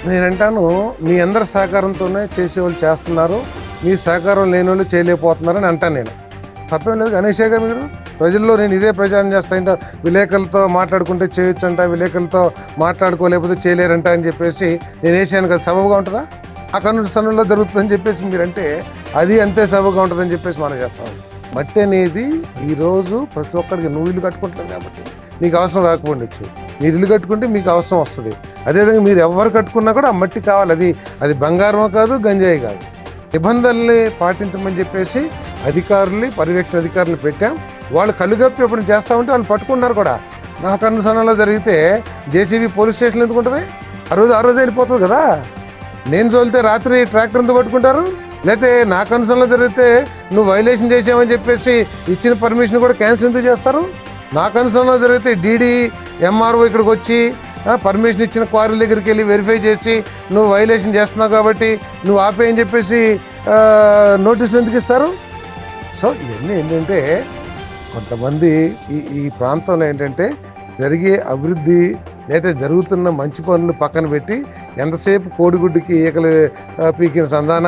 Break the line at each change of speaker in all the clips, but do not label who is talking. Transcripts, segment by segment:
నేనంటాను మీ అందరి సహకారంతోనే చేసేవాళ్ళు చేస్తున్నారు, మీ సహకారం లేని వాళ్ళు చేయలేకపోతున్నారని అంటాను నేను. తప్పేం లేదు. గణేషే గారు మీరు ప్రజల్లో నేను ఇదే ప్రచారం చేస్తా ఇంట విలేకరులతో మాట్లాడుకుంటే చేయొచ్చంట, విలేకరులతో మాట్లాడుకోలేకపోతే చేయలేరంట అని చెప్పేసి నేను వేసాను కదా, సబబుగా ఉంటుందా? ఆ కన్నుడు సన్నుల్లో జరుగుతుందని చెప్పేసి మీరంటే అది అంతే సబబుగా ఉంటుందని చెప్పేసి మనం చేస్తాం. మట్టి అనేది ఈరోజు ప్రతి ఒక్కరికి నువ్వు ఇల్లు కట్టుకుంటున్నావు కాబట్టి నీకు అవసరం రాకపోవచ్చు, మీరు ఇల్లు కట్టుకుంటే మీకు అవసరం వస్తుంది. అదేవిధంగా మీరు ఎవరు కట్టుకున్నా కూడా ఆ మట్టి కావాలి. అది బంగారం కాదు, గంజాయి కాదు. నిబంధనల్ని పాటించమని చెప్పేసి అధికారుల్ని, పర్యవేక్షణ అధికారులు పెట్టాం. వాళ్ళు కలుగప్పి ఎప్పుడు చేస్తూ ఉంటే వాళ్ళు పట్టుకున్నారు కూడా. నా కన్ను సన్నంలో జరిగితే జేసీబీ పోలీస్ స్టేషన్ ఎందుకు ఉంటుంది? ఆ రోజు వెళ్ళిపోతుంది కదా. నేను చోలితే రాత్రి ట్రాక్టర్ ఎందుకు పట్టుకుంటారు? లేకపోతే నా కన్సర్న్లో జరిగితే నువ్వు వైలేషన్ చేసావని చెప్పేసి ఇచ్చిన పర్మిషన్ కూడా క్యాన్సిల్ ఎందుకు చేస్తారు? నా కన్సర్న్లో జరిగితే డీడీ ఎంఆర్ఓ ఇక్కడికి వచ్చి పర్మిషన్ ఇచ్చిన క్వారీ దగ్గరికి వెళ్ళి వెరిఫై చేసి నువ్వు వైలేషన్ చేస్తున్నావు కాబట్టి నువ్వు ఆపేయని చెప్పేసి నోటీసులు ఎందుకు ఇస్తారు? సో ఇవన్నీ ఏంటంటే కొంతమంది ఈ ప్రాంతంలో ఏంటంటే జరిగే అభివృద్ధి లేదా జరుగుతున్న మంచి పనులు పక్కన పెట్టి ఎంతసేపు కోడిగుడ్డుకి ఈకలు పీకిన సంధాన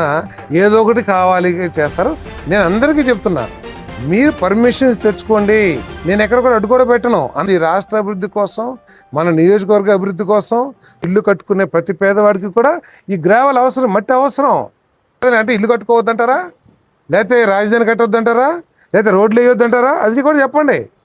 ఏదో ఒకటి కావాలి చేస్తారు. నేను అందరికీ చెప్తున్నా, మీరు పర్మిషన్స్ తెచ్చుకోండి. నేను ఎక్కడ కూడా అడ్డు కూడా పెట్టను. ఈ రాష్ట్ర అభివృద్ధి కోసం, మన నియోజకవర్గ అభివృద్ధి కోసం ఇల్లు కట్టుకునే ప్రతి పేదవాడికి కూడా ఈ గ్రావెల్ అవసరం, మట్టి అవసరం. అంటే ఇల్లు కట్టుకోవద్దంటారా? లేకపోతే రాజధాని కట్టొద్దంటారా? లేకపోతే రోడ్లు వేయొద్దంటారా? అది కూడా చెప్పండి.